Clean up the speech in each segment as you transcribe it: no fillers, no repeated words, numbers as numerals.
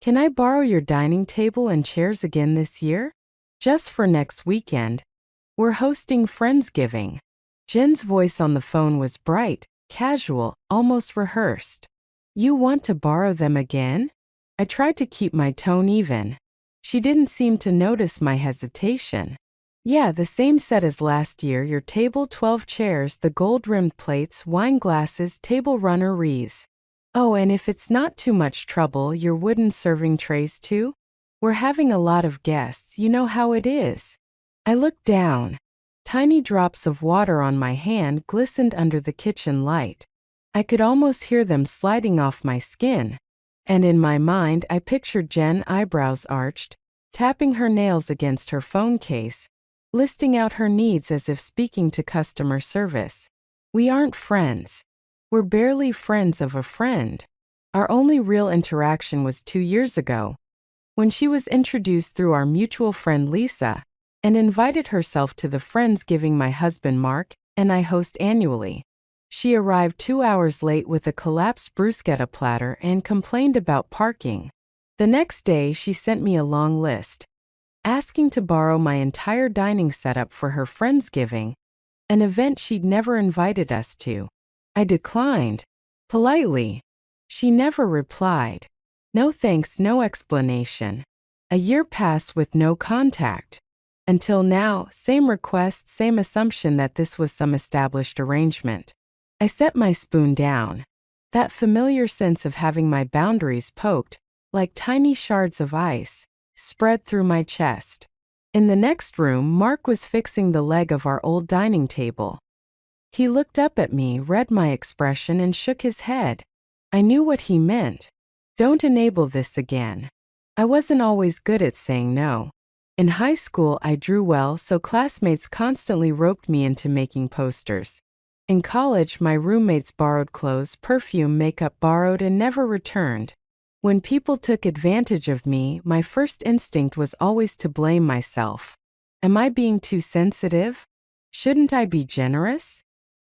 Can I borrow your dining table and chairs again this year? Just for next weekend. We're hosting Friendsgiving. Jen's voice on the phone was bright, casual, almost rehearsed. You want to borrow them again? I tried to keep my tone even. She didn't seem to notice my hesitation. Yeah, the same set as last year, your table, 12 chairs, the gold-rimmed plates, wine glasses, table runner wreaths. Oh, and if it's not too much trouble, your wooden serving trays too? We're having a lot of guests, you know how it is. I looked down. Tiny drops of water on my hand glistened under the kitchen light. I could almost hear them sliding off my skin. And in my mind, I pictured Jen, eyebrows arched, tapping her nails against her phone case, listing out her needs as if speaking to customer service. We aren't friends. We're barely friends of a friend. Our only real interaction was 2 years ago, when she was introduced through our mutual friend Lisa, and invited herself to the Friendsgiving my husband Mark and I host annually. She arrived 2 hours late with a collapsed bruschetta platter and complained about parking. The next day, she sent me a long list, asking to borrow my entire dining setup for her Friendsgiving, an event she'd never invited us to. I declined, politely. She never replied. No thanks, no explanation. A year passed with no contact. Until now, same request, same assumption that this was some established arrangement. I set my spoon down. That familiar sense of having my boundaries poked, like tiny shards of ice, spread through my chest. In the next room, Mark was fixing the leg of our old dining table. He looked up at me, read my expression, and shook his head. I knew what he meant. Don't enable this again. I wasn't always good at saying no. In high school, I drew well, so classmates constantly roped me into making posters. In college, my roommates borrowed clothes, perfume, makeup, borrowed and never returned. When people took advantage of me, my first instinct was always to blame myself. Am I being too sensitive? Shouldn't I be generous?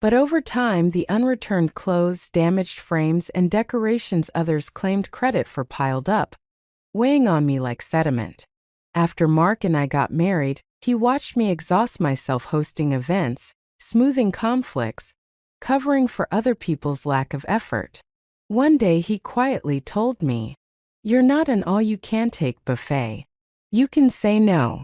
But over time, the unreturned clothes, damaged frames, and decorations others claimed credit for piled up, weighing on me like sediment. After Mark and I got married, he watched me exhaust myself hosting events, smoothing conflicts, covering for other people's lack of effort. One day he quietly told me, "You're not an all-you-can-take buffet. You can say no."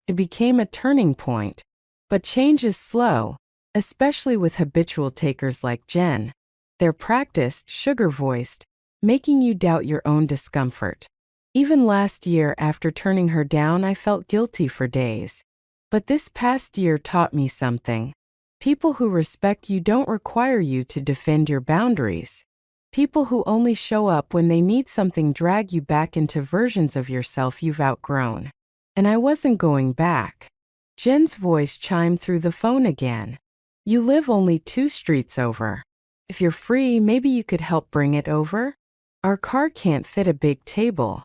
It became a turning point. But change is slow, especially with habitual takers like Jen. They're practiced, sugar-voiced, making you doubt your own discomfort. Even last year, after turning her down, I felt guilty for days. But this past year taught me something. People who respect you don't require you to defend your boundaries. People who only show up when they need something drag you back into versions of yourself you've outgrown. And I wasn't going back. Jen's voice chimed through the phone again. You live only 2 streets over. If you're free, maybe you could help bring it over? Our car can't fit a big table.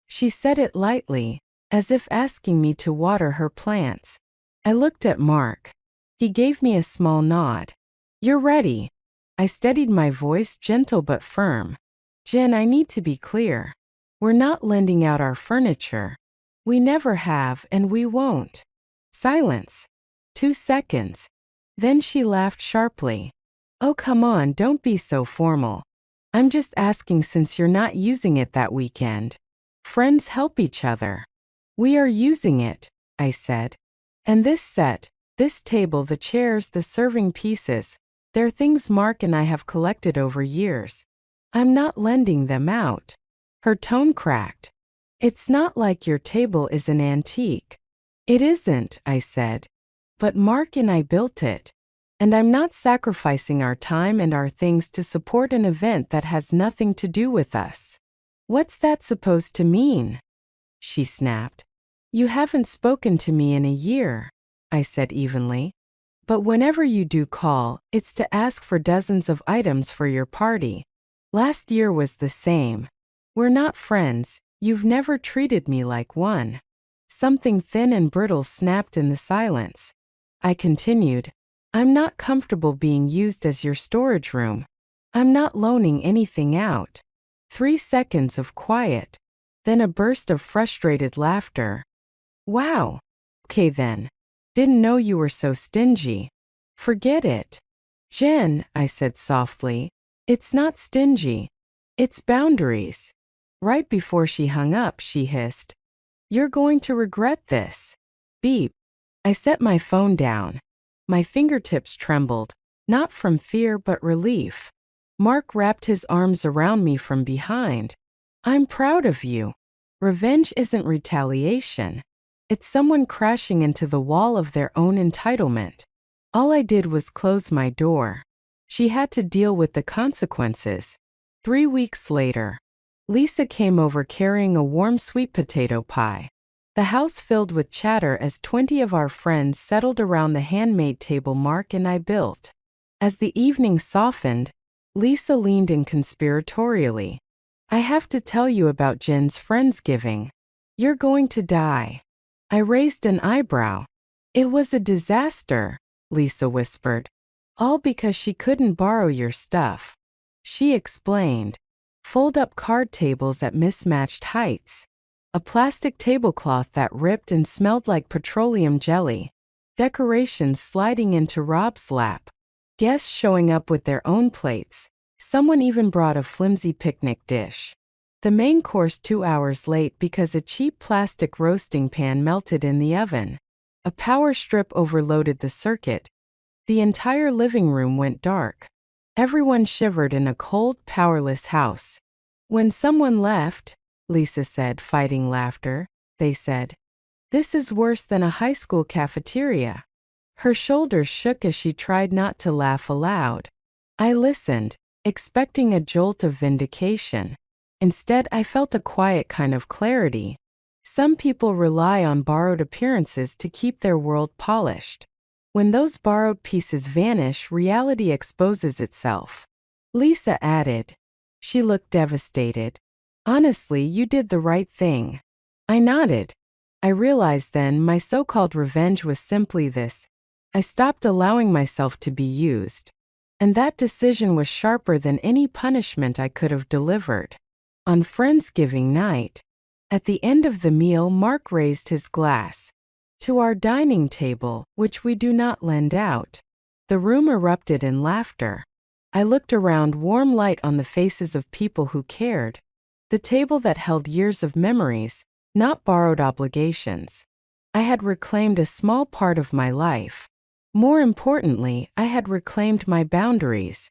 She said it lightly, as if asking me to water her plants. I looked at Mark. He gave me a small nod. You're ready. I steadied my voice, gentle but firm. Jen, I need to be clear. We're not lending out our furniture. We never have, and we won't. Silence. 2 seconds. Then she laughed sharply. Oh, come on, don't be so formal. I'm just asking since you're not using it that weekend. Friends help each other. We are using it, I said. And this set, this table, the chairs, the serving pieces, they're things Mark and I have collected over years. I'm not lending them out. Her tone cracked. It's not like your table is an antique. It isn't, I said. But Mark and I built it. And I'm not sacrificing our time and our things to support an event that has nothing to do with us. What's that supposed to mean? She snapped. You haven't spoken to me in a year, I said evenly. But whenever you do call, it's to ask for dozens of items for your party. Last year was the same. We're not friends. You've never treated me like one. Something thin and brittle snapped in the silence. I continued, I'm not comfortable being used as your storage room. I'm not loaning anything out. 3 seconds of quiet. Then a burst of frustrated laughter. Wow. Okay then. Didn't know you were so stingy. Forget it. Jen, I said softly, it's not stingy. It's boundaries. Right before she hung up, she hissed, you're going to regret this. Beep. I set my phone down. My fingertips trembled, not from fear but relief. Mark wrapped his arms around me from behind. I'm proud of you. Revenge isn't retaliation. It's someone crashing into the wall of their own entitlement. All I did was close my door. She had to deal with the consequences. 3 weeks later, Lisa came over carrying a warm sweet potato pie. The house filled with chatter as 20 of our friends settled around the handmade table Mark and I built. As the evening softened, Lisa leaned in conspiratorially. I have to tell you about Jen's Friendsgiving. You're going to die. I raised an eyebrow. It was a disaster, Lisa whispered. All because she couldn't borrow your stuff. She explained. Fold-up card tables at mismatched heights. A plastic tablecloth that ripped and smelled like petroleum jelly. Decorations sliding into Rob's lap. Guests showing up with their own plates. Someone even brought a flimsy picnic dish. The main course 2 hours late because a cheap plastic roasting pan melted in the oven. A power strip overloaded the circuit. The entire living room went dark. Everyone shivered in a cold, powerless house. When someone left, Lisa said, fighting laughter, they said, "This is worse than a high school cafeteria." Her shoulders shook as she tried not to laugh aloud. I listened, expecting a jolt of vindication. Instead, I felt a quiet kind of clarity. Some people rely on borrowed appearances to keep their world polished. When those borrowed pieces vanish, reality exposes itself. Lisa added. She looked devastated. Honestly, you did the right thing. I nodded. I realized then my so-called revenge was simply this. I stopped allowing myself to be used. And that decision was sharper than any punishment I could have delivered. On Friendsgiving night, at the end of the meal, Mark raised his glass to our dining table, which we do not lend out. The room erupted in laughter. I looked around, warm light on the faces of people who cared. The table that held years of memories, not borrowed obligations. I had reclaimed a small part of my life. More importantly, I had reclaimed my boundaries.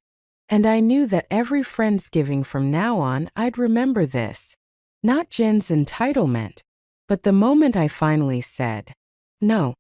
And I knew that every Friendsgiving from now on, I'd remember this. Not Jen's entitlement, but the moment I finally said, no.